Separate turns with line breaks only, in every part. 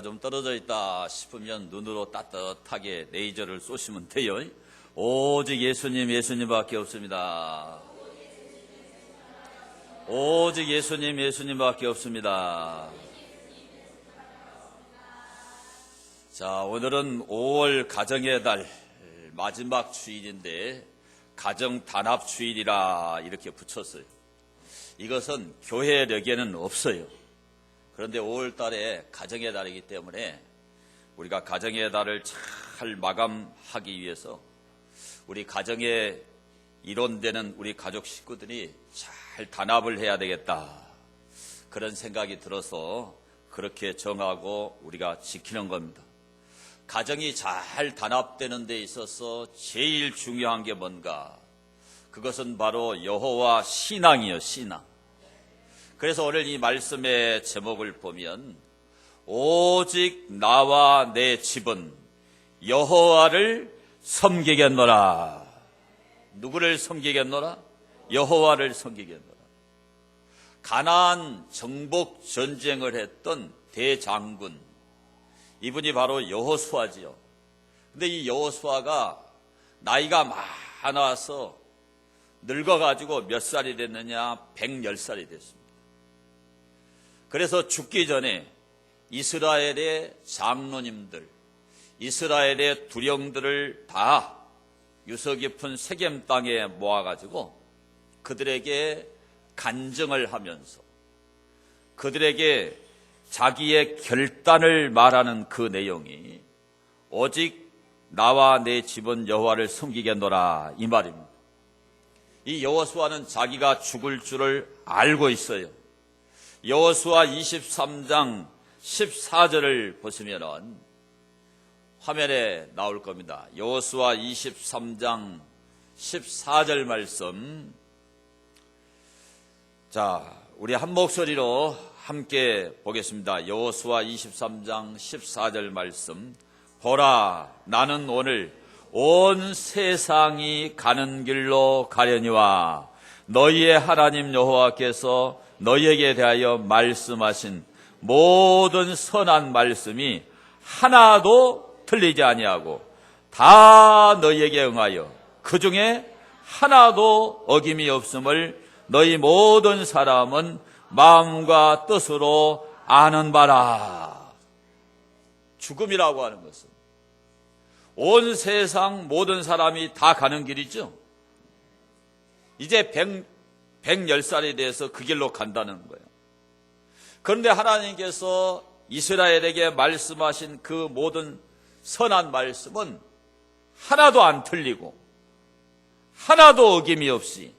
좀 떨어져 있다 싶으면 눈으로 따뜻하게 레이저를 쏘시면 돼요. 오직 예수님, 예수님밖에 없습니다. 오직 예수님, 예수님밖에 없습니다. 자, 오늘은 5월 가정의 달 마지막 주일인데 가정 단합 주일이라 이렇게 붙였어요. 이것은 교회력에는 없어요. 그런데 5월 달에 가정의 달이기 때문에 우리가 가정의 달을 잘 마감하기 위해서 우리 가정에 일원되는 우리 가족 식구들이 잘 단합을 해야 되겠다. 그런 생각이 들어서 그렇게 정하고 우리가 지키는 겁니다. 가정이 잘 단합되는 데 있어서 제일 중요한 게 뭔가? 그것은 바로 여호와 신앙이요, 신앙. 그래서 오늘 이 말씀의 제목을 보면 오직 나와 내 집은 여호와를 섬기겠노라. 누구를 섬기겠노라? 여호와를 섬기겠노라. 가나안 정복 전쟁을 했던 대장군, 이분이 바로 여호수아지요. 근데 이 여호수아가 나이가 많아서 늙어가지고 몇 살이 됐느냐? 110살이 됐습니다. 그래서 죽기 전에 이스라엘의 장로님들, 이스라엘의 두령들을 다 유서 깊은 세겜 땅에 모아가지고 그들에게 간증을 하면서 그들에게 자기의 결단을 말하는 그 내용이 오직 나와 내 집은 여호와를 섬기겠노라, 이 말입니다. 이 여호수아는 자기가 죽을 줄을 알고 있어요. 여호수아 23장 14절을 보시면 화면에 나올 겁니다. 여호수아 23장 14절 말씀. 자, 우리 한 목소리로 함께 보겠습니다. 여호수아 23장 14절 말씀. 보라, 나는 오늘 온 세상이 가는 길로 가려니와 너희의 하나님 여호와께서 너희에게 대하여 말씀하신 모든 선한 말씀이 하나도 틀리지 아니하고 다 너희에게 응하여 그 중에 하나도 어김이 없음을 너희 모든 사람은 마음과 뜻으로 아는 바라. 죽음이라고 하는 것은 온 세상 모든 사람이 다 가는 길이죠. 이제 110살이 돼서 그 길로 간다는 거예요. 그런데 하나님께서 이스라엘에게 말씀하신 그 모든 선한 말씀은 하나도 안 틀리고 하나도 어김이 없이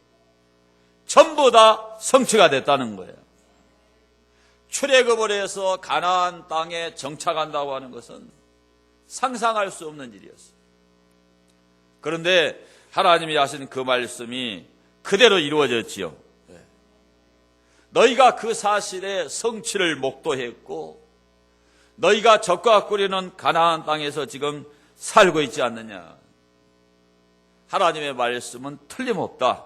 전부 다 성취가 됐다는 거예요. 출애굽을 해서 가나안 땅에 정착한다고 하는 것은 상상할 수 없는 일이었어요. 그런데 하나님이 하신 그 말씀이 그대로 이루어졌지요. 너희가 그 사실의 성취를 목도했고 너희가 젖과 꿀이는 가나안 땅에서 지금 살고 있지 않느냐. 하나님의 말씀은 틀림없다.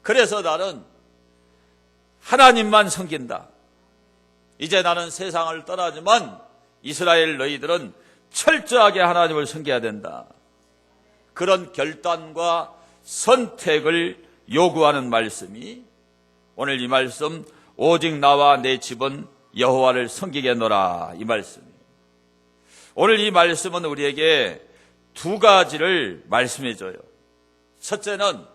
그래서 나는 하나님만 섬긴다. 이제 나는 세상을 떠나지만 이스라엘 너희들은 철저하게 하나님을 섬겨야 된다. 그런 결단과 선택을 요구하는 말씀이 오늘 이 말씀, 오직 나와 내 집은 여호와를 섬기겠노라, 이 말씀이에요. 오늘 이 말씀은 우리에게 두 가지를 말씀해 줘요. 첫째는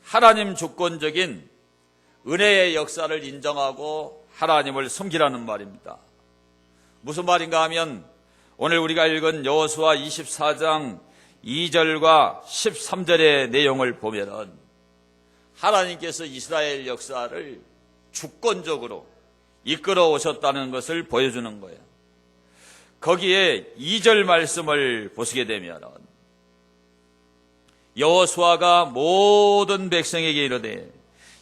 하나님 주권적인 은혜의 역사를 인정하고 하나님을 섬기라는 말입니다. 무슨 말인가 하면 오늘 우리가 읽은 여호수아 24장 2절과 13절의 내용을 보면은 하나님께서 이스라엘 역사를 주권적으로 이끌어 오셨다는 것을 보여주는 거예요. 거기에 2절 말씀을 보시게 되면은 여호수아가 모든 백성에게 이르되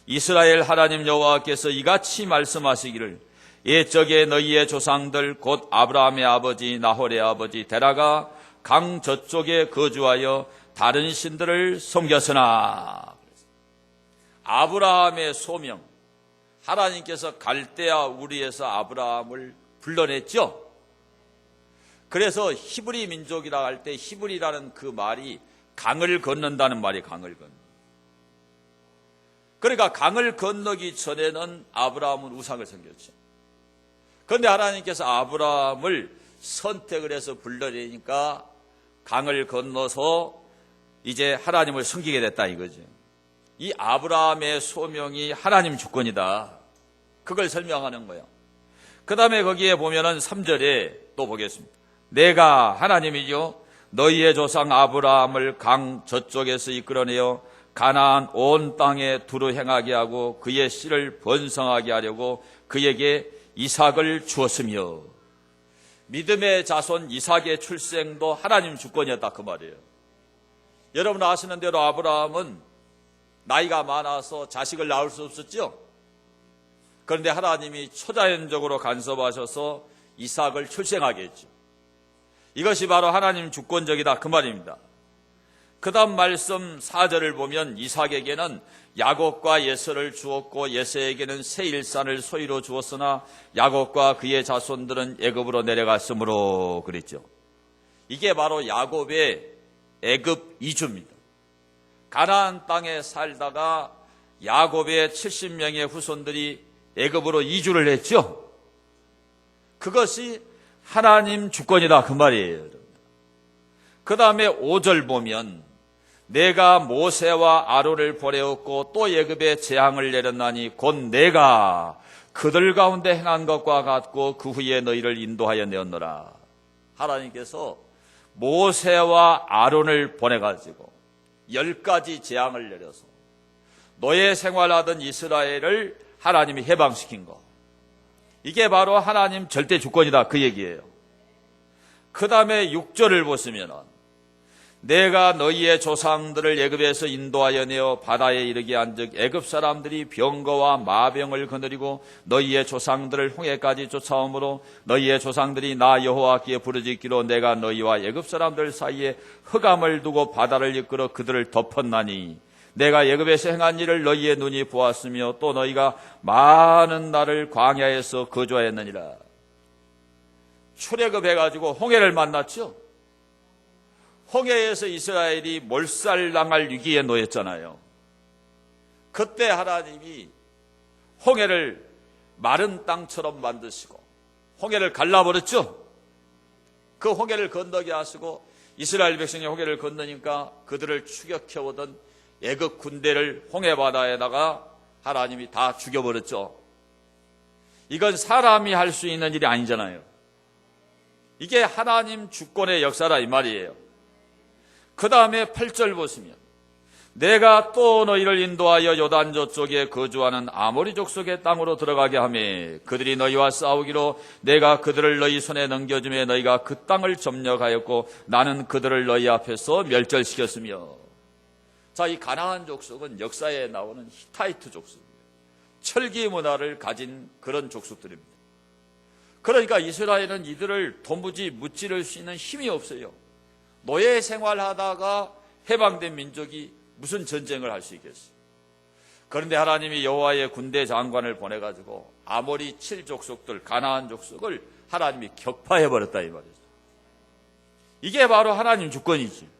이스라엘 하나님 여호와께서 이같이 말씀하시기를 옛적에 너희의 조상들 곧 아브라함의 아버지 나홀의 아버지 데라가 강 저쪽에 거주하여 다른 신들을 섬겼으나, 아브라함의 소명, 하나님께서 갈대아 우리에서 아브라함을 불러냈죠. 그래서 히브리 민족이라 할 때 히브리라는 그 말이 강을 건넌다는 말이 강을 건너. 그러니까 강을 건너기 전에는 아브라함은 우상을 섬겼죠. 그런데 하나님께서 아브라함을 선택을 해서 불러내니까 강을 건너서 이제 하나님을 섬기게 됐다 이거죠. 이 아브라함의 소명이 하나님 주권이다. 그걸 설명하는 거예요. 그 다음에 거기에 보면은 3절에 또 보겠습니다. 내가 하나님이죠. 너희의 조상 아브라함을 강 저쪽에서 이끌어내어 가나안 온 땅에 두루 행하게 하고 그의 씨를 번성하게 하려고 그에게 이삭을 주었으며, 믿음의 자손 이삭의 출생도 하나님 주권이었다 그 말이에요. 여러분 아시는 대로 아브라함은 나이가 많아서 자식을 낳을 수 없었죠. 그런데 하나님이 초자연적으로 간섭하셔서 이삭을 출생하게 했죠. 이것이 바로 하나님 주권적이다 그 말입니다. 그 다음 말씀 4절을 보면 이삭에게는 야곱과 예서를 주었고 예서에게는 세일산을 소유로 주었으나 야곱과 그의 자손들은 애굽으로 내려갔으므로 그랬죠. 이게 바로 야곱의 애굽 이주입니다. 가나안 땅에 살다가 야곱의 70명의 후손들이 애굽으로 이주를 했죠. 그것이 하나님 주권이다 그 말이에요. 그 다음에 5절 보면 내가 모세와 아론을 보내었고 또 애굽에 재앙을 내렸나니 곧 내가 그들 가운데 행한 것과 같고 그 후에 너희를 인도하여 내었노라. 하나님께서 모세와 아론을 보내가지고 10가지 재앙을 내려서 노예 생활하던 이스라엘을 하나님이 해방시킨 것. 이게 바로 하나님 절대 주권이다 그 얘기예요. 그 다음에 6절을 보시면 내가 너희의 조상들을 애굽에서 인도하여 내어 바다에 이르게 한즉 애굽 사람들이 병거와 마병을 거느리고 너희의 조상들을 홍해까지 쫓아오므로 너희의 조상들이 나 여호와께 부르짖기로 내가 너희와 애굽 사람들 사이에 흑암을 두고 바다를 이끌어 그들을 덮었나니 내가 애굽에서 행한 일을 너희의 눈이 보았으며 또 너희가 많은 날을 광야에서 거주하였느니라. 출애굽해가지고 홍해를 만났죠. 홍해에서 이스라엘이 몰살당할 위기에 놓였잖아요. 그때 하나님이 홍해를 마른 땅처럼 만드시고 홍해를 갈라버렸죠. 그 홍해를 건너게 하시고 이스라엘 백성이 홍해를 건너니까 그들을 추격해오던 애굽 군대를 홍해 바다에다가 하나님이 다 죽여버렸죠. 이건 사람이 할 수 있는 일이 아니잖아요. 이게 하나님 주권의 역사라 이 말이에요. 그 다음에 8절 보시면 내가 또 너희를 인도하여 요단 저쪽에 거주하는 아모리 족속의 땅으로 들어가게 하매 그들이 너희와 싸우기로 내가 그들을 너희 손에 넘겨주매 너희가 그 땅을 점령하였고 나는 그들을 너희 앞에서 멸절시켰으며. 자, 이 가나안 족속은 역사에 나오는 히타이트 족속입니다. 철기 문화를 가진 그런 족속들입니다. 그러니까 이스라엘은 이들을 도무지 무찌를 수 있는 힘이 없어요. 노예 생활하다가 해방된 민족이 무슨 전쟁을 할 수 있겠어요. 그런데 하나님이 여호와의 군대 장관을 보내가지고 아모리 7족속들 가나안 족속을 하나님이 격파해버렸다 이 말이죠. 이게 바로 하나님 주권이지.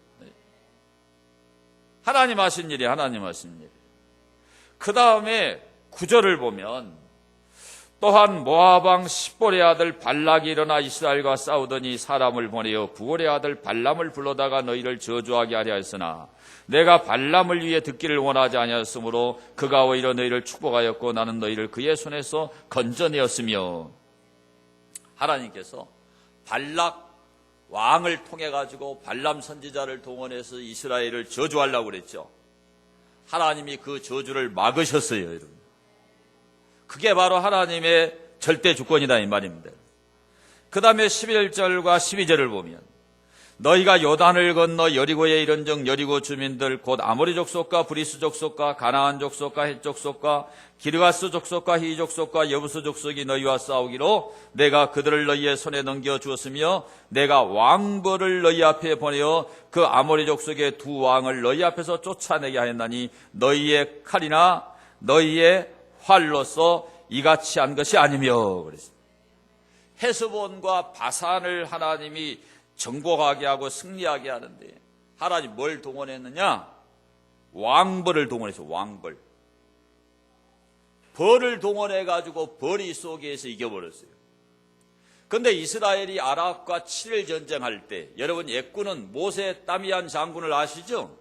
하나님 하신 일이 하나님 하신 일. 그 다음에 9절을 보면 또한 모압 왕 십볼의 아들 발락이 일어나 이스라엘과 싸우더니 사람을 보내어 부올의 아들 발람을 불러다가 너희를 저주하게 하려 했으나 내가 발람을 위해 듣기를 원하지 아니하였으므로 그가 오히려 너희를 축복하였고 나는 너희를 그의 손에서 건져내었으며. 하나님께서 발락 왕을 통해 가지고 발람 선지자를 동원해서 이스라엘을 저주하려고 그랬죠. 하나님이 그 저주를 막으셨어요, 여러분. 그게 바로 하나님의 절대 주권이다 이 말입니다. 그 다음에 11절과 12절을 보면 너희가 요단을 건너 여리고에 이른즉 여리고 주민들 곧 아모리 족속과 브리스 족속과 가나안 족속과 헷 족속과 기르가스 족속과 히 족속과 여부스 족속이 너희와 싸우기로 내가 그들을 너희의 손에 넘겨 주었으며 내가 왕벌을 너희 앞에 보내어 그 아모리 족속의 두 왕을 너희 앞에서 쫓아내게 하였나니 너희의 칼이나 너희의 활로서 이같이 한 것이 아니며 그랬습니다. 헤스본과 바산을 하나님이 정복하게 하고 승리하게 하는데 하나님 뭘 동원했느냐? 왕벌을 동원해서 왕벌. 벌을 동원해가지고 벌이 속에서 이겨버렸어요. 그런데 이스라엘이 아랍과 7일 전쟁할 때, 여러분 옛군은 모세 따미안 장군을 아시죠?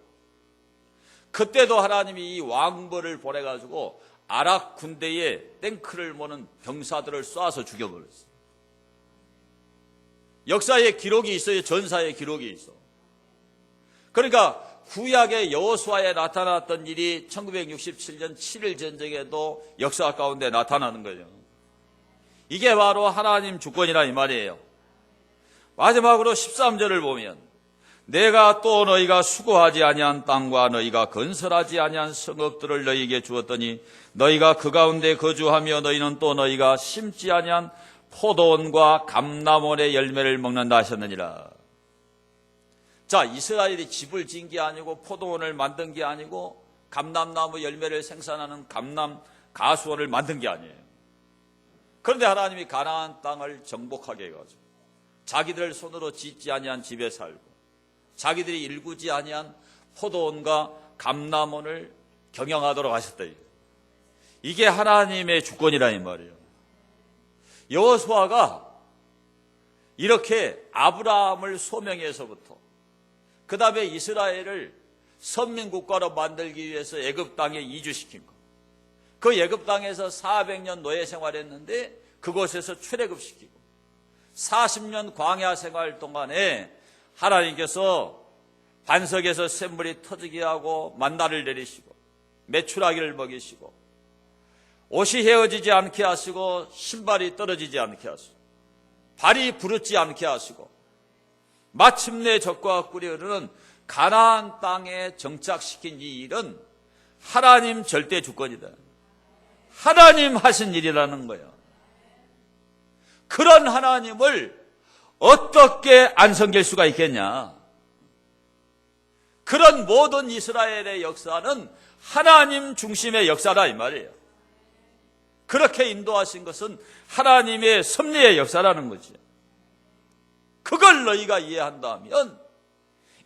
그때도 하나님이 이 왕벌을 보내가지고 아랍 군대에 탱크를 모는 병사들을 쏴서 죽여버렸어요. 역사의 기록이 있어요. 전사의 기록이 있어. 그러니까 구약의 여호수아에 나타났던 일이 1967년 7일 전쟁에도 역사 가운데 나타나는 거죠. 이게 바로 하나님 주권이라 이 말이에요. 마지막으로 13절을 보면 내가 또 너희가 수고하지 아니한 땅과 너희가 건설하지 아니한 성읍들을 너희에게 주었더니 너희가 그 가운데 거주하며 너희는 또 너희가 심지 아니한 포도원과 감람원의 열매를 먹는다 하셨느니라. 자, 이스라엘이 집을 지은 게 아니고 포도원을 만든 게 아니고 감람나무 열매를 생산하는 감람 가수원을 만든 게 아니에요. 그런데 하나님이 가나안 땅을 정복하게 해가지고 자기들 손으로 짓지 아니한 집에 살고 자기들이 일구지 아니한 포도원과 감람원을 경영하도록 하셨다. 이게 하나님의 주권이라 이 말이에요. 여호수아가 이렇게 아브라함을 소명해서부터 그 다음에 이스라엘을 선민국가로 만들기 위해서 애굽 땅에 이주시킨 것. 그 애굽 땅에서 400년 노예 생활했는데 그곳에서 출애굽시키고 40년 광야 생활 동안에 하나님께서 반석에서 샘물이 터지게 하고 만나를 내리시고 메추라기를 먹이시고 옷이 헤어지지 않게 하시고 신발이 떨어지지 않게 하시고 발이 부르지 않게 하시고 마침내 적과 꿀이 흐르는 가나안 땅에 정착시킨 이 일은 하나님 절대 주권이다. 하나님 하신 일이라는 거예요. 그런 하나님을 어떻게 안 섬길 수가 있겠냐? 그런 모든 이스라엘의 역사는 하나님 중심의 역사라 이 말이에요. 그렇게 인도하신 것은 하나님의 섭리의 역사라는 거지. 그걸 너희가 이해한다면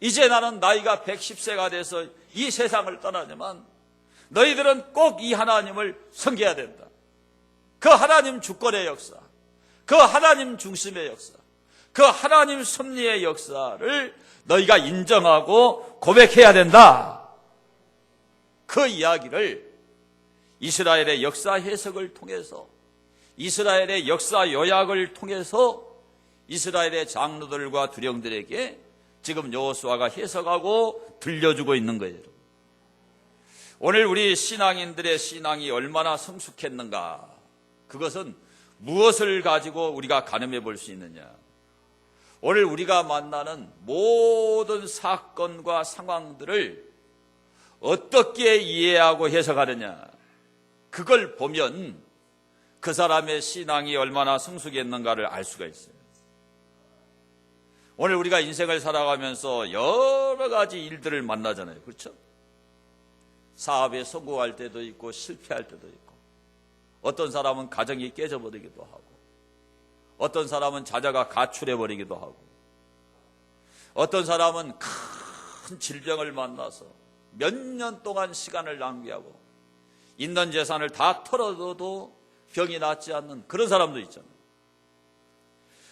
이제 나는 나이가 110세가 돼서 이 세상을 떠나지만 너희들은 꼭 이 하나님을 섬겨야 된다. 그 하나님 주권의 역사, 그 하나님 중심의 역사, 그 하나님 섭리의 역사를 너희가 인정하고 고백해야 된다. 그 이야기를 이스라엘의 역사 해석을 통해서 이스라엘의 역사 요약을 통해서 이스라엘의 장로들과 두령들에게 지금 여호수아가 해석하고 들려주고 있는 거예요. 오늘 우리 신앙인들의 신앙이 얼마나 성숙했는가? 그것은 무엇을 가지고 우리가 가늠해 볼 수 있느냐? 오늘 우리가 만나는 모든 사건과 상황들을 어떻게 이해하고 해석하느냐? 그걸 보면 그 사람의 신앙이 얼마나 성숙했는가를 알 수가 있어요. 오늘 우리가 인생을 살아가면서 여러 가지 일들을 만나잖아요. 그렇죠? 사업에 성공할 때도 있고 실패할 때도 있고 어떤 사람은 가정이 깨져버리기도 하고 어떤 사람은 자녀가 가출해버리기도 하고 어떤 사람은 큰 질병을 만나서 몇 년 동안 시간을 낭비하고 있는 재산을 다 털어둬도 병이 낫지 않는 그런 사람도 있잖아요.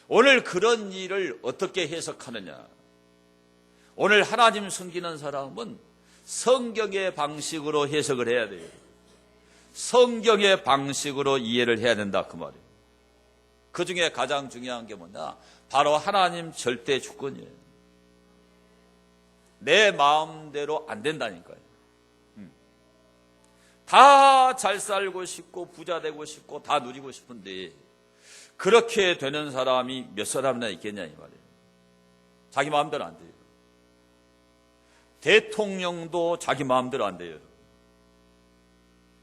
오늘 그런 일을 어떻게 해석하느냐? 오늘 하나님 섬기는 사람은 성경의 방식으로 해석을 해야 돼요. 성경의 방식으로 이해를 해야 된다 그 말이에요. 그 중에 가장 중요한 게 뭐냐? 바로 하나님 절대 주권이에요. 내 마음대로 안 된다니까요. 다 잘 살고 싶고 부자 되고 싶고 다 누리고 싶은데 그렇게 되는 사람이 몇 사람이나 있겠냐 이 말이에요. 자기 마음대로 안 돼요. 대통령도 자기 마음대로 안 돼요.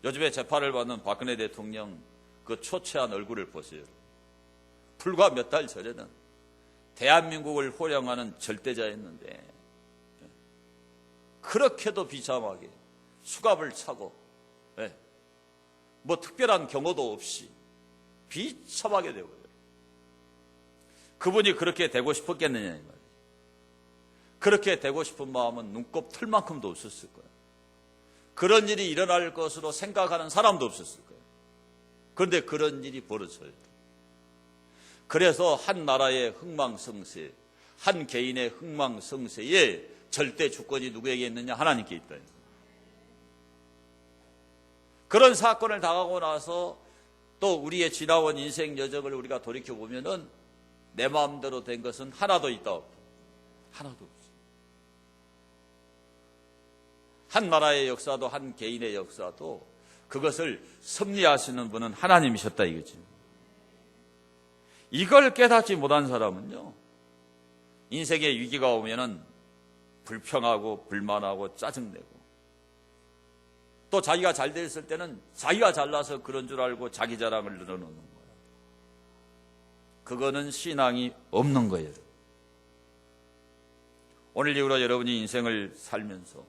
요즘에 재판을 받는 박근혜 대통령 그 초췌한 얼굴을 보세요. 불과 몇 달 전에는 대한민국을 호령하는 절대자였는데 그렇게도 비참하게 수갑을 차고 뭐 특별한 경호도 없이 비참하게 되고요. 그분이 그렇게 되고 싶었겠느냐 이 말이에요. 그렇게 되고 싶은 마음은 눈곱 틀 만큼도 없었을 거예요. 그런 일이 일어날 것으로 생각하는 사람도 없었을 거예요. 그런데 그런 일이 벌어져요. 그래서 한 나라의 흥망성쇠, 한 개인의 흥망성쇠에 절대 주권이 누구에게 있느냐? 하나님께 있다. 그런 사건을 당하고 나서 또 우리의 지나온 인생 여정을 우리가 돌이켜보면은 내 마음대로 된 것은 하나도 있다 없다. 하나도 없어. 한 나라의 역사도 한 개인의 역사도 그것을 섭리하시는 분은 하나님이셨다 이거지. 이걸 깨닫지 못한 사람은요, 인생의 위기가 오면은 불평하고 불만하고 짜증내고, 또 자기가 잘 됐을 때는 자기가 잘나서 그런 줄 알고 자기 자랑을 늘어놓는 거야. 그거는 신앙이 없는 거예요. 오늘 이후로 여러분이 인생을 살면서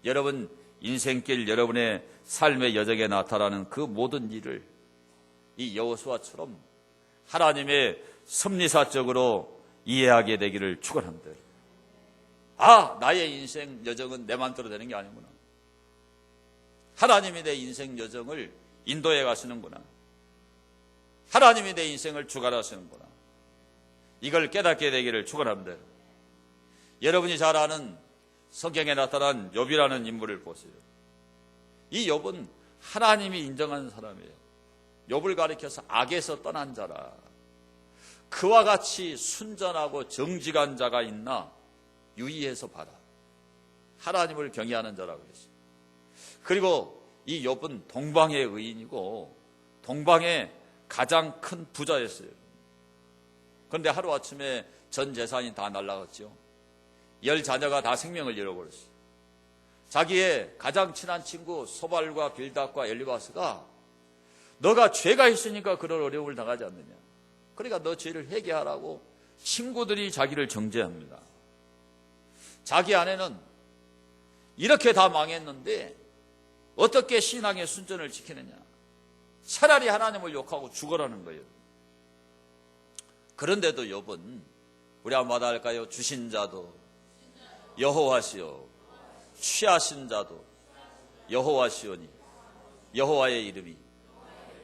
여러분 인생길, 여러분의 삶의 여정에 나타나는 그 모든 일을 이 여호수아처럼 하나님의 섭리사적으로 이해하게 되기를 축원합니다. 아, 나의 인생 여정은 내 마음대로 되는 게 아니구나. 하나님이 내 인생 여정을 인도해 가시는구나. 하나님이 내 인생을 주관하시는구나. 이걸 깨닫게 되기를 축원합니다. 여러분이 잘 아는 성경에 나타난 욥이라는 인물을 보세요. 이 욥은 하나님이 인정하는 사람이에요. 욥을 가리켜서 악에서 떠난 자라. 그와 같이 순전하고 정직한 자가 있나 유의해서 봐라. 하나님을 경외하는 자라고 그랬어요. 그리고 이 욥은 동방의 의인이고 동방의 가장 큰 부자였어요. 그런데 하루아침에 전 재산이 다 날아갔죠. 10 자녀가 다 생명을 잃어버렸어요. 자기의 가장 친한 친구 소발과 빌닷과 엘리바스가 너가 죄가 있으니까 그런 어려움을 당하지 않느냐. 그러니까 너 죄를 회개하라고 친구들이 자기를 정죄합니다. 자기 아내는 이렇게 다 망했는데 어떻게 신앙의 순전을 지키느냐. 차라리 하나님을 욕하고 죽어라는 거예요. 그런데도 욥은 우리 한번 할까요? 주신 자도 여호와시요 취하신 자도 여호와시오니 여호와의 이름이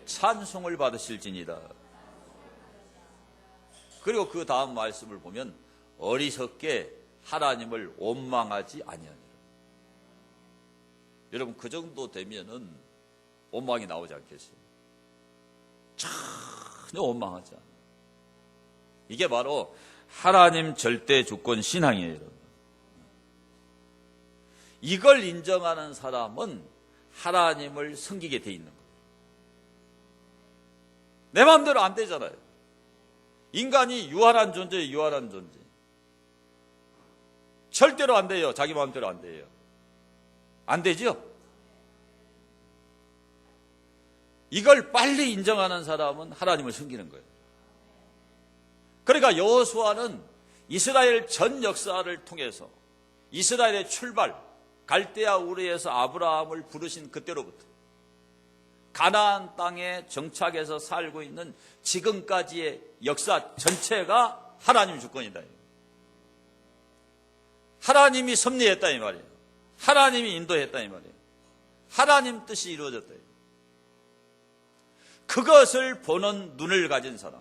찬송을 받으실지니라. 그리고 그 다음 말씀을 보면 어리석게 하나님을 원망하지 아니하니라. 여러분 그 정도 되면은 원망이 나오지 않겠어요? 전혀 원망하지 않아요. 이게 바로 하나님 절대 주권 신앙이에요. 여러분. 이걸 인정하는 사람은 하나님을 섬기게 돼 있는 거예요. 내 마음대로 안 되잖아요. 인간이 유한한 존재예요. 유한한 존재. 절대로 안 돼요. 자기 마음대로 안 돼요. 안 되죠? 이걸 빨리 인정하는 사람은 하나님을 섬기는 거예요. 그러니까 여호수아는 이스라엘 전 역사를 통해서 이스라엘의 출발, 갈대아 우르에서 아브라함을 부르신 그때로부터 가나안 땅에 정착해서 살고 있는 지금까지의 역사 전체가 하나님 주권이다. 하나님이 섭리했다 이 말이에요. 하나님이 인도했다 이 말이에요. 하나님 뜻이 이루어졌다. 그것을 보는 눈을 가진 사람,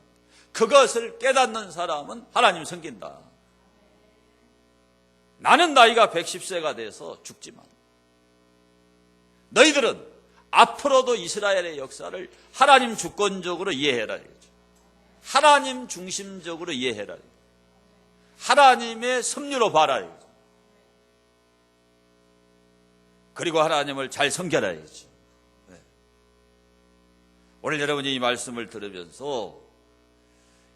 그것을 깨닫는 사람은 하나님 섬긴다. 나는 나이가 110세가 돼서 죽지만 너희들은 앞으로도 이스라엘의 역사를 하나님 주권적으로 이해해라 이거죠. 하나님 중심적으로 이해해라. 하나님의 섭리로 봐라 이거죠. 그리고 하나님을 잘 섬겨라 이거죠. 네. 오늘 여러분이 이 말씀을 들으면서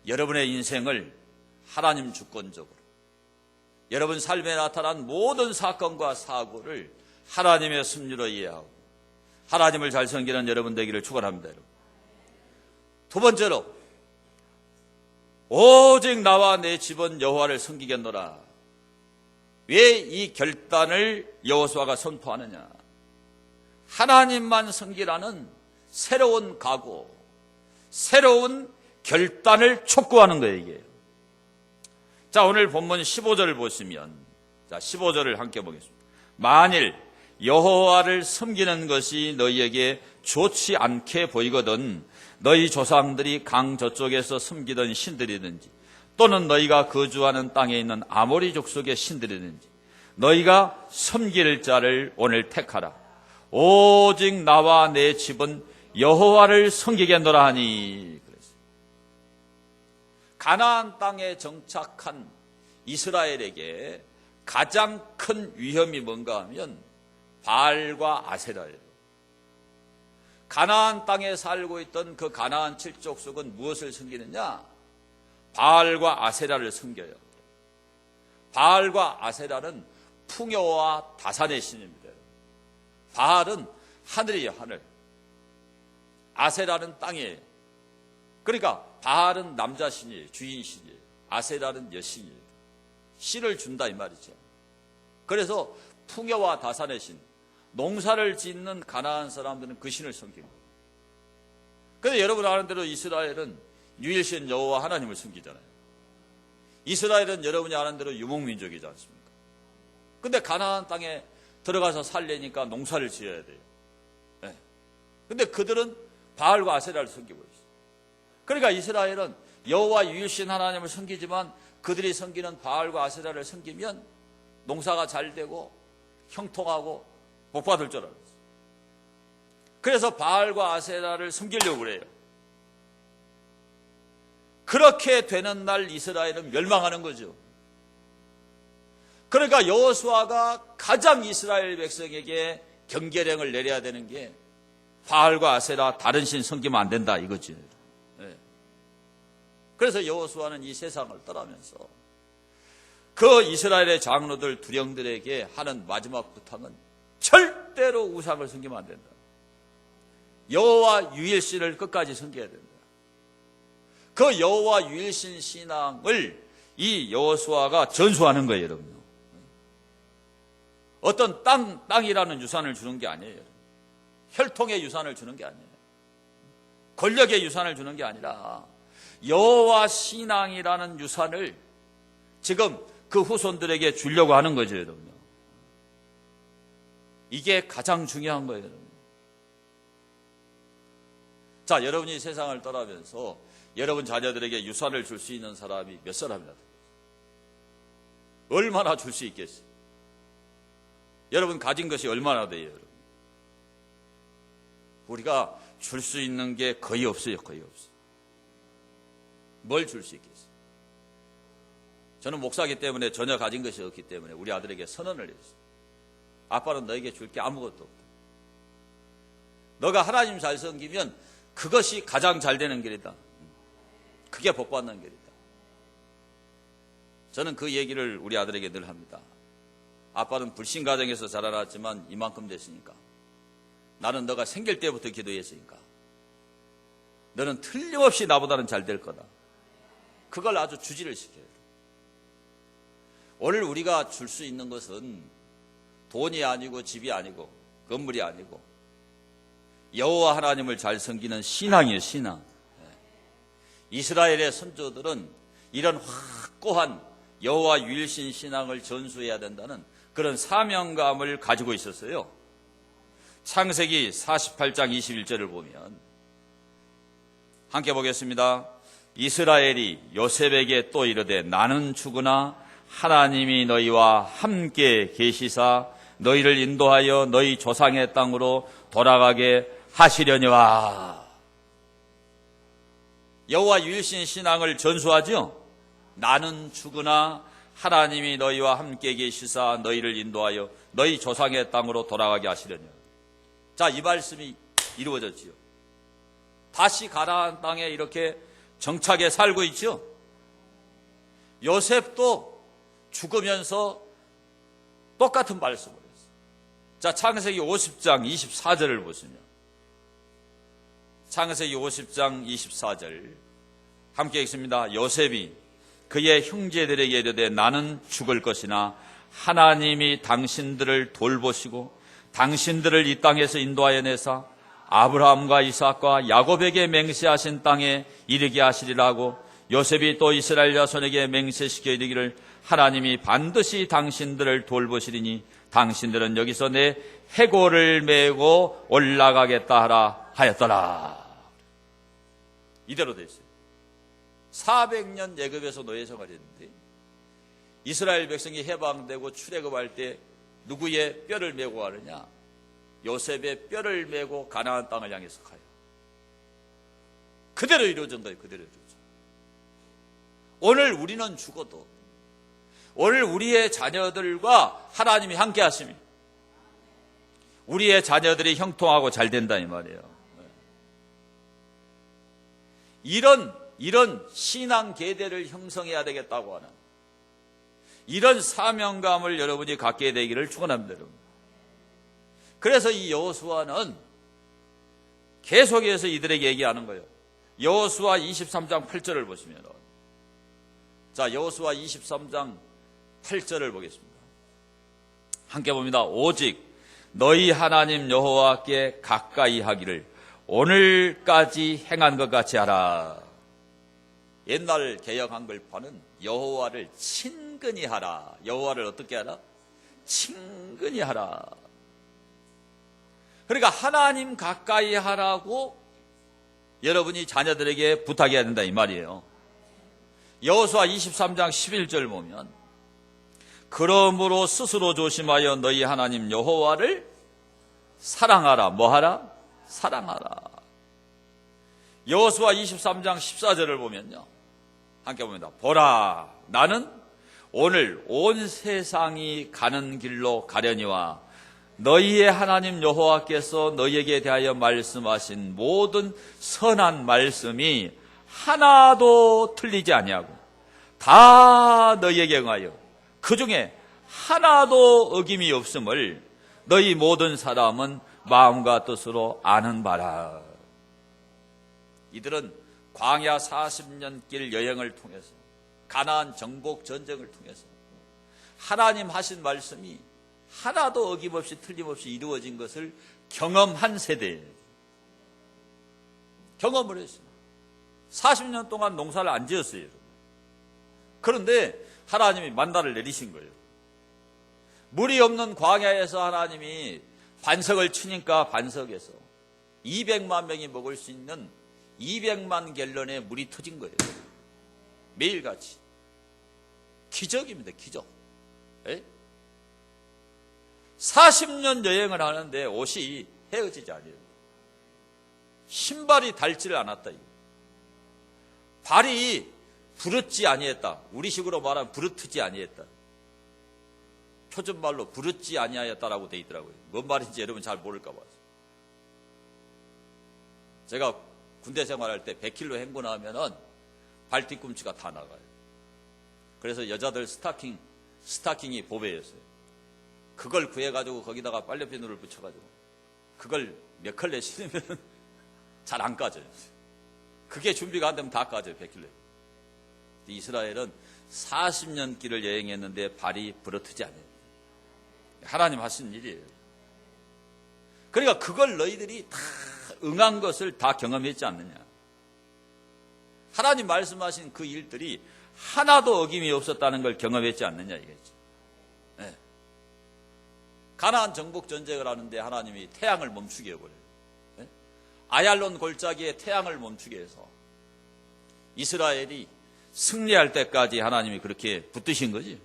여러분의 인생을 하나님 주권적으로, 여러분 삶에 나타난 모든 사건과 사고를 하나님의 섭리로 이해하고 하나님을 잘 섬기는 여러분 되기를 축원합니다. 두 번째로, 오직 나와 내 집은 여호와를 섬기겠노라. 왜 이 결단을 여호수아가 선포하느냐? 하나님만 섬기라는 새로운 각오, 새로운 결단을 촉구하는 거예요. 이게 자, 오늘 본문 15절을 보시면, 자, 15절을 함께 보겠습니다. 만일 여호와를 섬기는 것이 너희에게 좋지 않게 보이거든 너희 조상들이 강 저쪽에서 섬기던 신들이든지 또는 너희가 거주하는 땅에 있는 아모리 족속의 신들이든지 너희가 섬길 자를 오늘 택하라. 오직 나와 내 집은 여호와를 섬기겠노라 하니. 가나안 땅에 정착한 이스라엘에게 가장 큰 위험이 뭔가 하면 바알과 아세라예요. 가나안 땅에 살고 있던 그 가나안 칠족속은 무엇을 섬기느냐? 바알과 아세라를 섬겨요. 바알과 아세라는 풍요와 다산의 신입니다. 바알은 하늘이에요, 하늘. 아세라는 땅이에요. 그러니까 바알은 남자신이에요, 주인신이에요. 아세라는 여신이에요. 신을 준다 이 말이죠. 그래서 풍요와 다산의 신, 농사를 짓는 가나안 사람들은 그 신을 섬깁니다. 그런데 여러분 아는 대로 이스라엘은 유일신 여호와 하나님을 섬기잖아요. 이스라엘은 여러분이 아는 대로 유목민족이지 않습니까? 근데 가나안 땅에 들어가서 살려니까 농사를 지어야 돼요. 네. 근데 그들은 바알과 아세라를 섬기고 있어요. 그러니까 이스라엘은 여호와 유일신 하나님을 섬기지만 그들이 섬기는 바알과 아세라를 섬기면 농사가 잘 되고 형통하고 복 받을 줄 알았어요. 그래서 바알과 아세라를 섬기려고 그래요. 그렇게 되는 날 이스라엘은 멸망하는 거죠. 그러니까 여호수아가 가장 이스라엘 백성에게 경계령을 내려야 되는 게 바알과 아세라 다른 신 섬기면 안 된다 이거지. 네. 그래서 여호수아는 이 세상을 떠나면서 그 이스라엘의 장로들 두령들에게 하는 마지막 부탁은 절대로 우상을 섬기면 안 된다. 여호와 유일신을 끝까지 섬겨야 된다. 그 여호와 유일신 신앙을 이 여호수아가 전수하는 거예요, 여러분. 어떤 땅이라는 유산을 주는 게 아니에요. 혈통의 유산을 주는 게 아니에요. 권력의 유산을 주는 게 아니라 여호와 신앙이라는 유산을 지금 그 후손들에게 주려고 하는 거죠, 여러분. 이게 가장 중요한 거예요, 여러분. 자, 여러분이 세상을 떠나면서 여러분 자녀들에게 유산을 줄 수 있는 사람이 몇 사람이나 되겠어요? 얼마나 줄 수 있겠어요? 여러분 가진 것이 얼마나 돼요, 여러분? 우리가 줄 수 있는 게 거의 없어요, 거의 없어요. 뭘 줄 수 있겠어요? 저는 목사이기 때문에 전혀 가진 것이 없기 때문에 우리 아들에게 선언을 했어요. 아빠는 너에게 줄 게 아무것도 없다. 너가 하나님 잘 섬기면 그것이 가장 잘 되는 길이다. 그게 복 받는 길이다. 저는 그 얘기를 우리 아들에게 늘 합니다. 아빠는 불신 가정에서 자라났지만 이만큼 됐으니까. 나는 너가 생길 때부터 기도했으니까. 너는 틀림없이 나보다는 잘 될 거다. 그걸 아주 주지를 시켜요. 오늘 우리가 줄 수 있는 것은 돈이 아니고 집이 아니고 건물이 아니고 여호와 하나님을 잘 섬기는 신앙이에요, 신앙. 이스라엘의 선조들은 이런 확고한 여호와 유일신 신앙을 전수해야 된다는 그런 사명감을 가지고 있었어요. 창세기 48장 21절을 보면 함께 보겠습니다. 이스라엘이 요셉에게 또 이르되 나는 죽으나 하나님이 너희와 함께 계시사 너희를 인도하여 너희 조상의 땅으로 돌아가게 하시려니와. 여호와 유일신 신앙을 전수하죠. 나는 죽으나 하나님이 너희와 함께 계시사 너희를 인도하여 너희 조상의 땅으로 돌아가게 하시려니와. 자, 이 말씀이 이루어졌지요. 다시 가나안 땅에 이렇게 정착해 살고 있죠. 요셉도 죽으면서 똑같은 말씀을 했어요. 자, 창세기 50장 24절을 보시면 창세기 50장 24절 함께 읽습니다. 요셉이 그의 형제들에게 이르되 나는 죽을 것이나 하나님이 당신들을 돌보시고 당신들을 이 땅에서 인도하여 내사 아브라함과 이삭과 야곱에게 맹세하신 땅에 이르게 하시리라고 요셉이 또 이스라엘 자손에게 맹세시켜 이르기를 하나님이 반드시 당신들을 돌보시리니 당신들은 여기서 내 해골을 메고 올라가겠다 하라 하였더라. 이대로 됐어요. 400년 애굽에서 노예 생활했는데 이스라엘 백성이 해방되고 출애굽할 때 누구의 뼈를 메고 가느냐? 요셉의 뼈를 메고 가나안 땅을 향해서 가요. 그대로 이루어진 거예요. 그대로 이루어져. 오늘 우리는 죽어도 오늘 우리의 자녀들과 하나님이 함께 하심이 우리의 자녀들이 형통하고 잘 된다 이 말이에요. 이런 신앙 계대를 형성해야 되겠다고 하는 이런 사명감을 여러분이 갖게 되기를 축원합니다. 여러분. 그래서 이 여호수아는 계속해서 이들에게 얘기하는 거예요. 여호수아 23장 8절을 보시면 자, 여호수아 23장 8절을 보겠습니다. 함께 봅니다. 오직 너희 하나님 여호와께 가까이 하기를 오늘까지 행한 것 같이 하라. 옛날 개역 한글판은 여호와를 친근히 하라. 여호와를 어떻게 하라? 친근히 하라. 그러니까 하나님 가까이 하라고 여러분이 자녀들에게 부탁해야 된다 이 말이에요. 여호수아 23장 11절 보면 그러므로 스스로 조심하여 너희 하나님 여호와를 사랑하라. 뭐하라? 사랑하라. 여호수아 23장 14절을 보면요. 함께 봅니다. 보라, 나는 오늘 온 세상이 가는 길로 가려니와 너희의 하나님 여호와께서 너희에게 대하여 말씀하신 모든 선한 말씀이 하나도 틀리지 아니하고 다 너희에게 응하여 그 중에 하나도 어김이 없음을 너희 모든 사람은 마음과 뜻으로 아는 바라. 이들은 광야 40년 길 여행을 통해서 가나안 정복 전쟁을 통해서 하나님 하신 말씀이 하나도 어김없이 틀림없이 이루어진 것을 경험한 세대예요. 경험을 했어요. 40년 동안 농사를 안 지었어요. 그런데 하나님이 만나를 내리신 거예요. 물이 없는 광야에서 하나님이 반석을 치니까 반석에서 200만 명이 먹을 수 있는 200만 갤런의 물이 터진 거예요. 매일같이. 기적입니다. 기적. 에? 40년 여행을 하는데 옷이 헤어지지 않아요. 신발이 닳지를 않았다. 발이 부르지 아니했다. 우리식으로 말하면 부르트지 아니했다. 표준말로 부르지 아니하였다라고 되어 있더라고요. 뭔 말인지 여러분 잘 모를까 봐요. 제가 군대 생활할 때 100km 행군하면은 발 뒤꿈치가 다 나가요. 그래서 여자들 스타킹이 보배였어요. 그걸 구해가지고 거기다가 빨래비누를 붙여가지고 그걸 몇 컬레 신으면 잘 안 까져요. 그게 준비가 안 되면 다 까져요. 100km. 이스라엘은 40년 길을 여행했는데 발이 부러뜨지 않아요. 하나님 하신 일이에요. 그러니까 그걸 너희들이 다 응한 것을 다 경험했지 않느냐. 하나님 말씀하신 그 일들이 하나도 어김이 없었다는 걸 경험했지 않느냐 이겠죠. 네. 가나안 정복 전쟁을 하는데 하나님이 태양을 멈추게 해버려요. 네? 아얄론 골짜기에 태양을 멈추게 해서 이스라엘이 승리할 때까지 하나님이 그렇게 붙드신 거지.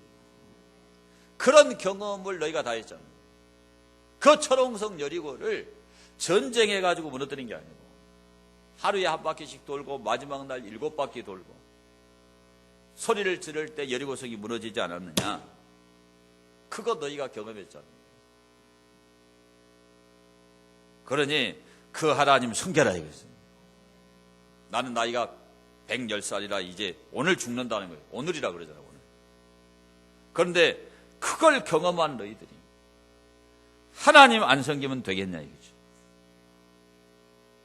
그런 경험을 너희가 다 했잖아요. 그 철옹성 여리고를 전쟁해가지고 무너뜨린 게 아니고 하루에 한 바퀴씩 돌고 마지막 날 7바퀴 돌고 소리를 지를 때 여리고성이 무너지지 않았느냐. 그거 너희가 경험했잖아요. 그러니 그 하나님 숨겨라 이거죠. 나는 나이가 110살이라 이제 오늘 죽는다는 거예요. 오늘이라 그러잖아요. 오늘. 그런데 그걸 경험한 너희들이 하나님 안 섬기면 되겠냐 이거죠.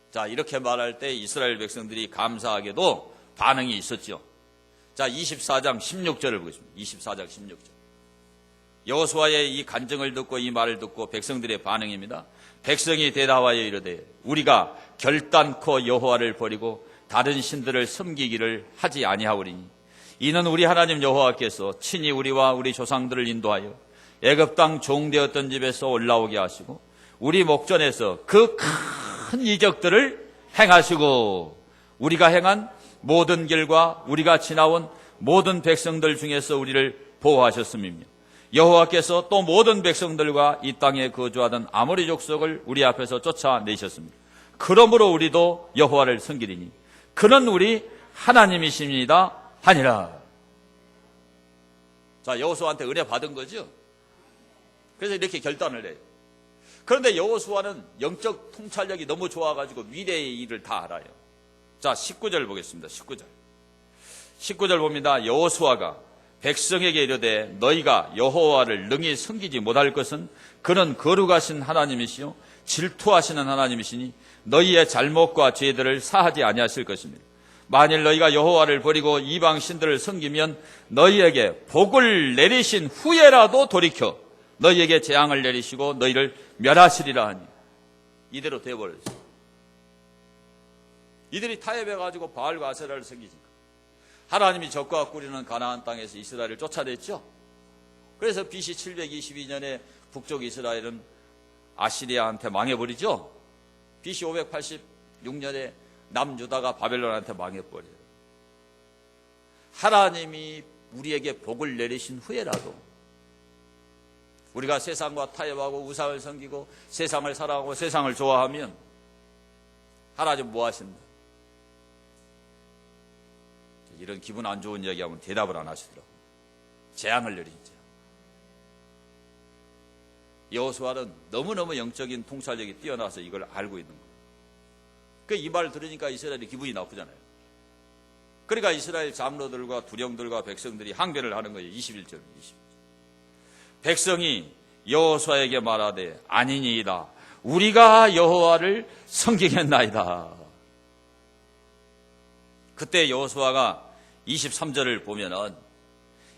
자, 이렇게 말할 때 이스라엘 백성들이 감사하게도 반응이 있었죠. 자, 24장 16절을 보겠습니다. 24장 16절. 여호수아의 이 간증을 듣고 이 말을 듣고 백성들의 반응입니다. 백성이 대답하여 이르되 우리가 결단코 여호와를 버리고 다른 신들을 섬기기를 하지 아니하오리니 이는 우리 하나님 여호와께서 친히 우리와 우리 조상들을 인도하여 애굽 땅 종되었던 집에서 올라오게 하시고 우리 목전에서 그 큰 이적들을 행하시고 우리가 행한 모든 길과 우리가 지나온 모든 백성들 중에서 우리를 보호하셨음이며 여호와께서 또 모든 백성들과 이 땅에 거주하던 아모리 족속을 우리 앞에서 쫓아내셨습니다. 그러므로 우리도 여호와를 섬기리니 그는 우리 하나님이십니다 하니라. 자, 여호수아한테 은혜 받은 거죠. 그래서 이렇게 결단을 해요. 그런데 여호수아는 영적 통찰력이 너무 좋아가지고 미래의 일을 다 알아요. 자, 19절 보겠습니다. 19절 봅니다. 여호수아가 백성에게 이르되 너희가 여호와를 능히 섬기지 못할 것은 그는 거룩하신 하나님이시요 질투하시는 하나님이시니 너희의 잘못과 죄들을 사하지 아니하실 것입니다. 만일 너희가 여호와를 버리고 이방 신들을 섬기면 너희에게 복을 내리신 후에라도 돌이켜 너희에게 재앙을 내리시고 너희를 멸하시리라 하니 이대로 되어버렸어요. 이들이 타협해가지고 바알과 아세라를 섬기니까 하나님이 적과 꾸리는 가나안 땅에서 이스라엘을 쫓아냈죠. 그래서 BC 722년에 북쪽 이스라엘은 아시리아한테 망해버리죠. BC 586년에 남유다가 바벨론한테 망해버려요. 하나님이 우리에게 복을 내리신 후에라도 우리가 세상과 타협하고 우상을 섬기고 세상을 사랑하고 세상을 좋아하면 하나님 뭐 하신다? 이런 기분 안 좋은 이야기하면 대답을 안 하시더라고요. 재앙을 내리죠. 여호수아는 너무너무 영적인 통찰력이 뛰어나서 이걸 알고 있는 거예요. 이 말을 들으니까 이스라엘이 기분이 나쁘잖아요. 그러니까 이스라엘 장로들과 두령들과 백성들이 항변을 하는 거예요. 21절. 백성이 여호수아에게 말하되 아니니이다. 우리가 여호와를 섬기겠나이다. 그때 여호수아가 23절을 보면은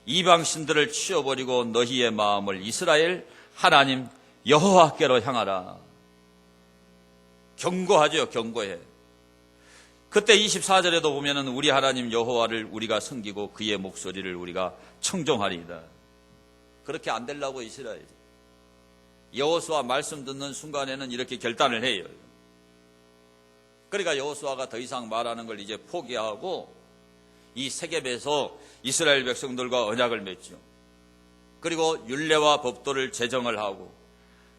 이방 신들을 치워버리고 너희의 마음을 이스라엘 하나님 여호와께로 향하라. 경고하죠. 경고해. 그때 24절에도 보면은 우리 하나님 여호와를 우리가 섬기고 그의 목소리를 우리가 청종하리이다. 그렇게 안 되려고 이스라엘이 여호수아 말씀 듣는 순간에는 이렇게 결단을 해요. 그러니까 여호수아가 더 이상 말하는 걸 이제 포기하고 이 세겜에서 이스라엘 백성들과 언약을 맺죠. 그리고 율례와 법도를 제정을 하고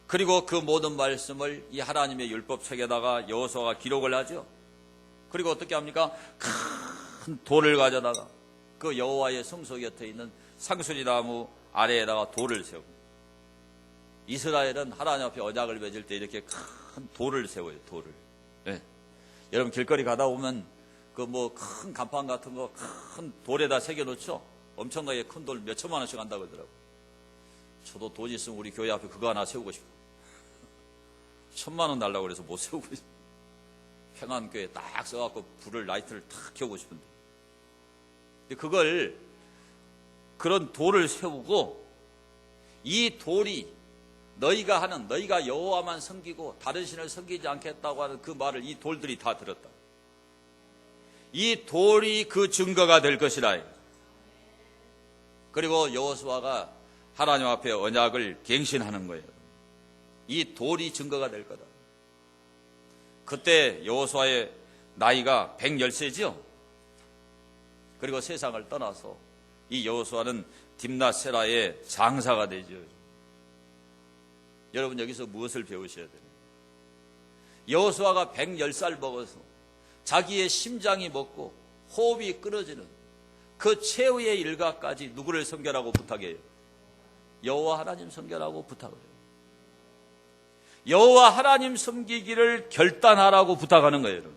그리고 그 모든 말씀을 이 하나님의 율법책에다가 여호수아가 기록을 하죠. 그리고 어떻게 합니까? 큰 돌을 가져다가 그 여호와의 성소 곁에 있는 상수리나무 아래에다가 돌을 세우고 이스라엘은 하나님 앞에 언약을 맺을 때 이렇게 큰 돌을 세워요. 돌을. 네. 여러분 길거리 가다 보면 그 뭐 큰 간판 같은 거 큰 돌에다 새겨놓죠. 엄청나게 큰 돌 몇 천만 원씩 한다고 그러더라고요. 저도 돈 있으면 우리 교회 앞에 그거 하나 세우고 싶어. 1,000만 원 달라고 그래서 못 세우고 있어. 평안교회 딱 써갖고 불을 라이트를 탁 켜고 싶은데. 근데 그걸 그런 돌을 세우고 이 돌이 너희가 여호와만 섬기고 다른 신을 섬기지 않겠다고 하는 그 말을 이 돌들이 다 들었다. 이 돌이 그 증거가 될 것이라. 그리고 여호수아가 하나님 앞에 언약을 갱신하는 거예요. 이 돌이 증거가 될 거다. 그때 여호수아의 나이가 110세죠. 그리고 세상을 떠나서 이 여호수아는 딥낫세라의 장사가 되죠. 여러분 여기서 무엇을 배우셔야 돼요? 여호수아가 110살 먹어서 자기의 심장이 먹고 호흡이 끊어지는 그 최후의 일가까지 누구를 섬겨라고 부탁해요? 여호와 하나님 섬겨라고 부탁을 해요. 여호와 하나님 섬기기를 결단하라고 부탁하는 거예요. 여러분.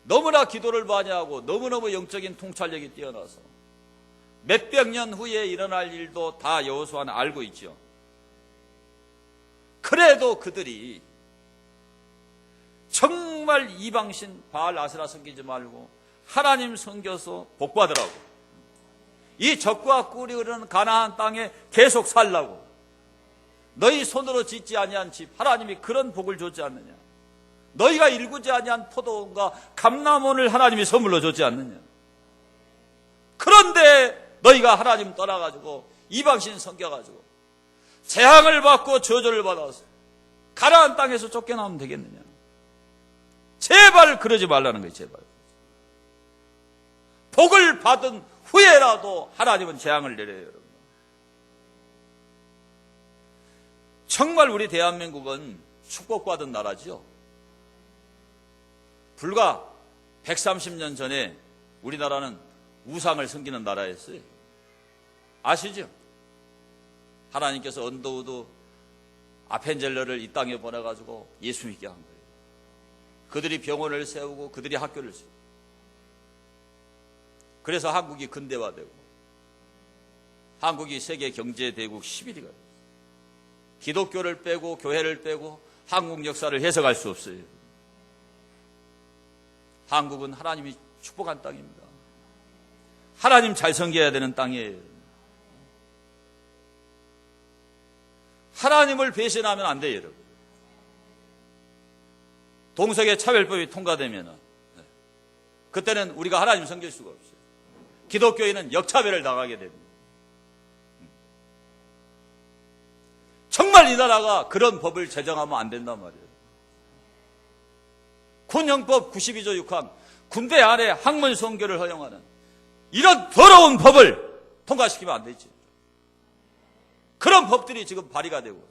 너무나 기도를 많이 하고 너무너무 영적인 통찰력이 뛰어나서 몇백 년 후에 일어날 일도 다 여호수아는 알고 있죠. 그래도 그들이 정말 이방신 바알 아세라 섬기지 말고 하나님 섬겨서 복받으라고 이 적과 꿀이 흐르는 가나안 땅에 계속 살라고 너희 손으로 짓지 아니한 집 하나님이 그런 복을 줬지 않느냐. 너희가 일구지 아니한 포도원과 감람원을 하나님이 선물로 줬지 않느냐. 그런데 너희가 하나님 떠나가지고 이방신 섬겨가지고 재앙을 받고 저주를 받아서 가나안 땅에서 쫓겨나면 되겠느냐. 제발 그러지 말라는 거예요. 제발. 복을 받은 후에라도 하나님은 재앙을 내려요. 여러분. 정말 우리 대한민국은 축복받은 나라지요. 불과 130년 전에 우리나라는 우상을 섬기는 나라였어요. 아시죠? 하나님께서 언더우드 아펜젤러를 이 땅에 보내가지고 예수 믿게 한 거예요. 그들이 병원을 세우고 그들이 학교를 세우고, 그래서 한국이 근대화되고 한국이 세계 경제대국 11위가 기독교를 빼고 교회를 빼고 한국 역사를 해석할 수 없어요. 한국은 하나님이 축복한 땅입니다. 하나님 잘 섬겨야 되는 땅이에요. 하나님을 배신하면 안 돼요, 여러분. 동성애 차별법이 통과되면 그때는 우리가 하나님 섬길 수가 없어요. 기독교인은 역차별을 당하게 됩니다. 정말 이 나라가 그런 법을 제정하면 안 된단 말이에요. 군형법 92조 6항 군대 안에 학문 선교를 허용하는 이런 더러운 법을 통과시키면 안 되지. 그런 법들이 지금 발의가 되고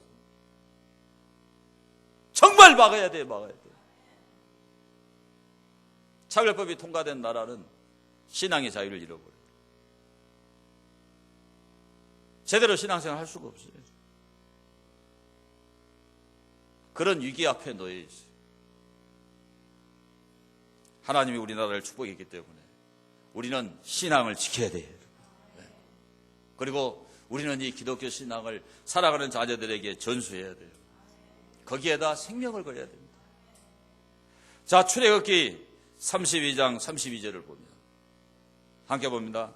정말 막아야 돼요. 막아야 돼요. 차별법이 통과된 나라는 신앙의 자유를 잃어버려요. 제대로 신앙생활 할 수가 없어요. 그런 위기 앞에 놓여 있어요. 하나님이 우리나라를 축복했기 때문에 우리는 신앙을 지켜야 돼요. 그리고 우리는 이 기독교 신앙을 살아가는 자녀들에게 전수해야 돼요. 거기에다 생명을 걸어야 됩니다. 자, 출애굽기 32장 32절을 보면 함께 봅니다.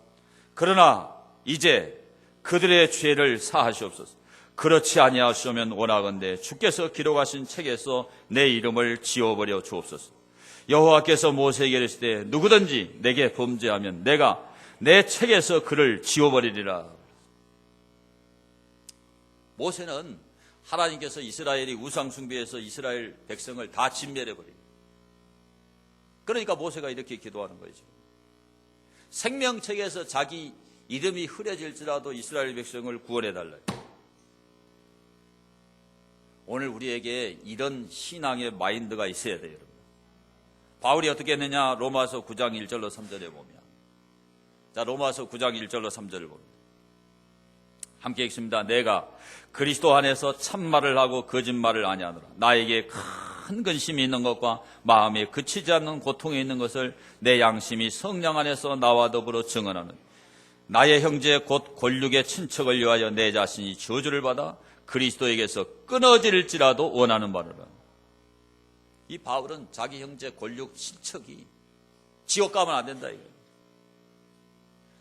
그러나 이제 그들의 죄를 사하시옵소서. 그렇지 아니하시면 원하건대 주께서 기록하신 책에서 내 이름을 지워버려 주옵소서. 여호와께서 모세에게 이르시되 누구든지 내게 범죄하면 내가 내 책에서 그를 지워버리리라. 모세는 하나님께서 이스라엘이 우상 숭배해서 이스라엘 백성을 다 진멸해버립니다. 그러니까 모세가 이렇게 기도하는 거죠. 생명책에서 자기 이름이 흐려질지라도 이스라엘 백성을 구원해달라. 오늘 우리에게 이런 신앙의 마인드가 있어야 돼요. 여러분. 바울이 어떻게 했느냐? 로마서 9장 1절로 3절에 보면, 자, 로마서 9장 1절로 3절을 봅니다. 함께 읽습니다. 내가 그리스도 안에서 참말을 하고 거짓말을 아니하노라. 나에게 큰 근심이 있는 것과 마음에 그치지 않는 고통이 있는 것을 내 양심이 성령 안에서 나와 더불어 증언하는 나의 형제 곧 권력의 친척을 위하여 내 자신이 저주를 받아 그리스도에게서 끊어질지라도 원하는 바로라. 이 바울은 자기 형제 권력 친척이 지옥 가면 안 된다 이거예요.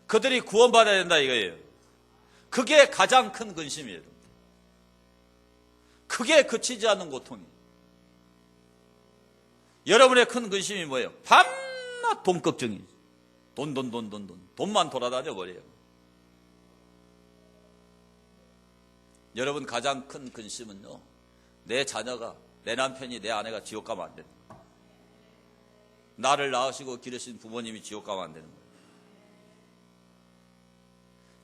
그들이 구원받아야 된다 이거예요. 그게 가장 큰 근심이에요. 그게 그치지 않는 고통이에요. 여러분의 큰 근심이 뭐예요? 밤낮 돈 걱정이죠. 돈만 돌아다녀 버려요. 여러분 가장 큰 근심은요, 내 자녀가, 내 남편이, 내 아내가 지옥 가면 안 되는 거예요. 나를 낳으시고 기르신 부모님이 지옥 가면 안 되는 거예요.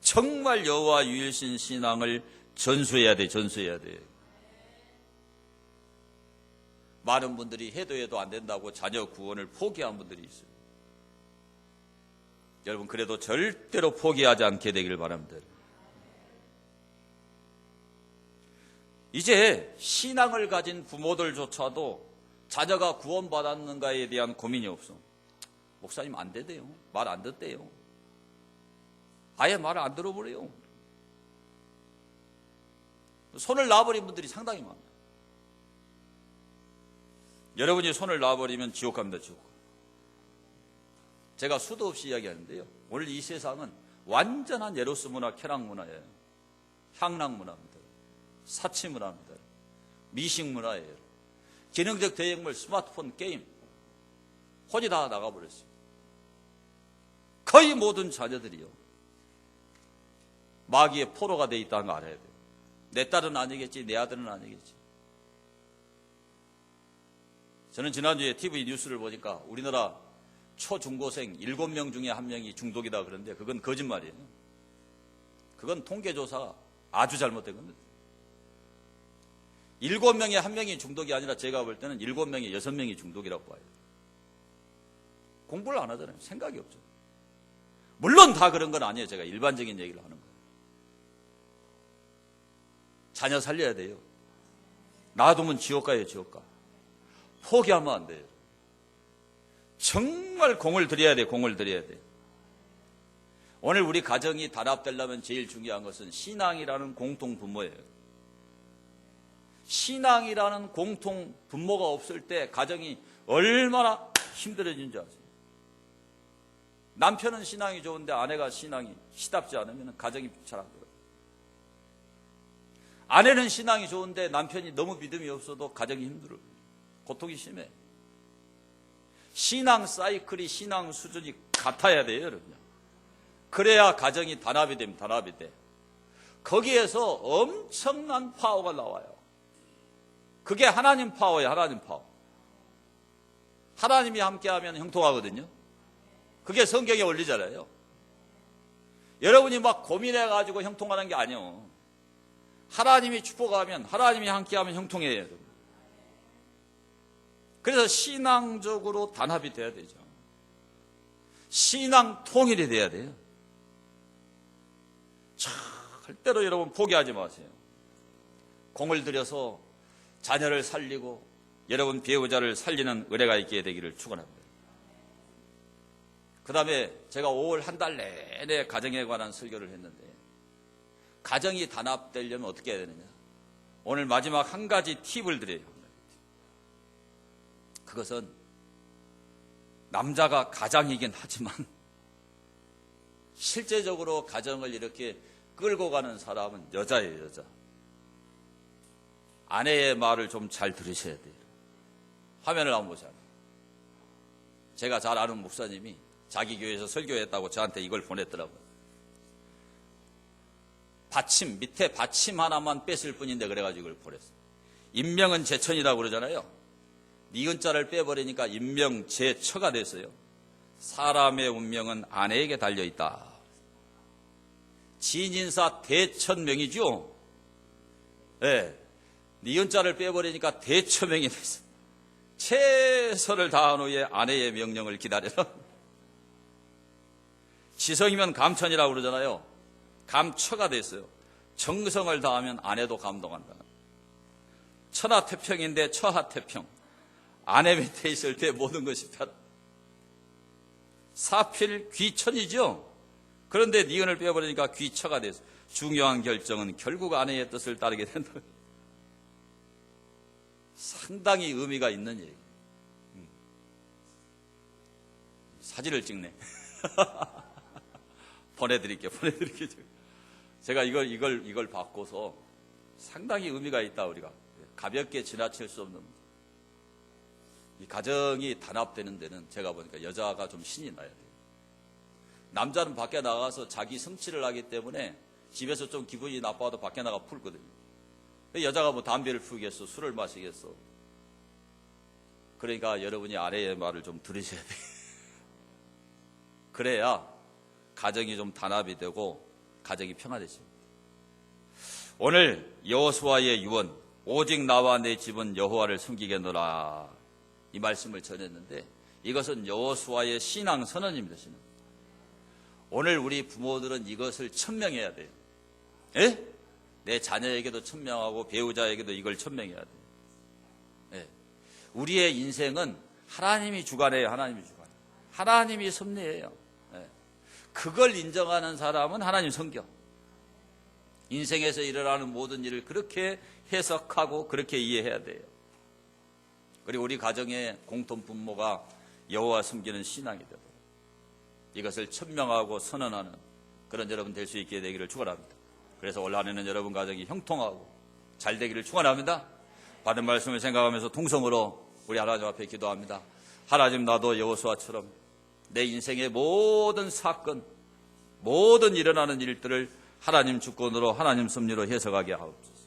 정말 여호와 유일신 신앙을 전수해야 돼, 전수해야 돼. 많은 분들이 해도 안 된다고 자녀 구원을 포기한 분들이 있어요. 여러분 그래도 절대로 포기하지 않게 되기를 바랍니다. 이제 신앙을 가진 부모들조차도 자녀가 구원받았는가에 대한 고민이 없어. 목사님 안 되대요. 말 안 듣대요. 아예 말을 안 들어버려요. 손을 놔버린 분들이 상당히 많아요. 여러분이 손을 놔버리면 지옥 갑니다. 지옥. 제가 수도 없이 이야기하는데요, 오늘 이 세상은 완전한 에로스 문화, 쾌락 문화예요. 향락 문화입니다. 사치 문화입니다. 미식 문화예요. 기능적 대역물, 스마트폰, 게임, 혼이 다 나가버렸어요. 거의 모든 자녀들이요. 마귀의 포로가 돼 있다는 거 알아야 돼요. 내 딸은 아니겠지, 내 아들은 아니겠지. 저는 지난주에 TV 뉴스를 보니까 우리나라 초중고생 7명 중에 1명이 중독이다 그러는데 그건 거짓말이에요. 그건 통계조사 아주 잘못된 겁니다. 7명에 1명이 중독이 아니라 제가 볼 때는 7명에 6명이 중독이라고 봐요. 공부를 안 하잖아요. 생각이 없죠. 물론 다 그런 건 아니에요. 제가 일반적인 얘기를 하는 거예요. 자녀 살려야 돼요. 놔두면 지옥 가요, 지옥 가. 포기하면 안 돼요. 정말 공을 들여야 돼요, 공을 들여야 돼요. 오늘 우리 가정이 단합되려면 제일 중요한 것은 신앙이라는 공통 분모예요. 신앙이라는 공통 분모가 없을 때 가정이 얼마나 힘들어지는 줄 아세요? 남편은 신앙이 좋은데 아내가 신앙이 시답지 않으면 가정이 잘 안 돼요. 아내는 신앙이 좋은데 남편이 너무 믿음이 없어도 가정이 힘들어요. 고통이 심해. 신앙 사이클이, 신앙 수준이 같아야 돼요, 여러분. 그래야 가정이 단합이 되면 단합이 돼. 거기에서 엄청난 파워가 나와요. 그게 하나님 파워예요, 하나님 파워. 하나님이 함께하면 형통하거든요. 그게 성경에 원리잖아요. 여러분이 막 고민해가지고 형통하는 게 아니에요. 하나님이 축복하면, 하나님이 함께하면 형통해요, 여러분. 그래서 신앙적으로 단합이 돼야 되죠. 신앙 통일이 돼야 돼요. 절대로 여러분 포기하지 마세요. 공을 들여서 자녀를 살리고 여러분 배우자를 살리는 은혜가 있게 되기를 축원합니다. 그 다음에 제가 5월 한 달 내내 가정에 관한 설교를 했는데 가정이 단합되려면 어떻게 해야 되느냐. 오늘 마지막 한 가지 팁을 드려요. 그것은 남자가 가장이긴 하지만 실제적으로 가정을 이렇게 끌고 가는 사람은 여자예요, 여자. 아내의 말을 좀 잘 들으셔야 돼요. 화면을 한번 보세요. 제가 잘 아는 목사님이 자기 교회에서 설교했다고 저한테 이걸 보냈더라고요. 받침, 밑에 받침 하나만 뺐을 뿐인데 그래가지고 이걸 보냈어요. 인명은 제천이라고 그러잖아요. 니은자를 빼버리니까 인명제처가 됐어요. 사람의 운명은 아내에게 달려있다. 진인사 대천명이죠. 네. 니은자를 빼버리니까 대처명이 됐어요. 최선을 다한 후에 아내의 명령을 기다려라. 지성이면 감천이라고 그러잖아요. 감처가 됐어요. 정성을 다하면 아내도 감동한다. 천하태평인데 처하태평. 아내 밑에 있을 때 모든 것이 편하. 사필 귀천이죠. 그런데 니은을 빼버리니까 귀처가 됐어요. 중요한 결정은 결국 아내의 뜻을 따르게 된다. 상당히 의미가 있는 얘기. 사진을 찍네. 보내드릴게요. 제가 이걸 받고서 상당히 의미가 있다, 우리가. 가볍게 지나칠 수 없는. 이 가정이 단합되는 데는 제가 보니까 여자가 좀 신이 나야 돼요. 남자는 밖에 나가서 자기 성취를 하기 때문에 집에서 좀 기분이 나빠도 밖에 나가 풀거든요. 여자가 뭐 담배를 피우겠어, 술을 마시겠어. 그러니까 여러분이 아내의 말을 좀 들으셔야 돼요. 그래야 가정이 좀 단합이 되고 가정이 평화되십니다. 오늘 여호수아의 유언, 오직 나와 내 집은 여호와를 섬기겠노라, 이 말씀을 전했는데 이것은 여호수아의 신앙 선언입니다. 신앙. 오늘 우리 부모들은 이것을 천명해야 돼요. 예? 내 자녀에게도 천명하고 배우자에게도 이걸 천명해야 돼요. 예. 우리의 인생은 하나님이 주관해요. 하나님이 주관. 하나님이 섭리해요. 예. 그걸 인정하는 사람은 하나님 성경. 인생에서 일어나는 모든 일을 그렇게 해석하고 그렇게 이해해야 돼요. 그리고 우리 가정의 공통 분모가 여호와 섬기는 신앙이 되고 이것을 천명하고 선언하는 그런 여러분 될 수 있게 되기를 축원합니다. 그래서 올 한해는 여러분 가정이 형통하고 잘 되기를 축원합니다. 받은 말씀을 생각하면서 통성으로 우리 하나님 앞에 기도합니다. 하나님, 나도 여호수아처럼 내 인생의 모든 사건, 모든 일어나는 일들을 하나님 주권으로, 하나님 섭리로 해석하게 하옵소서.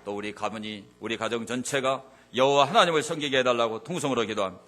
또 우리 가문이, 우리 가정 전체가 여호와 하나님을 섬기게 해달라고 통성으로 기도합니다.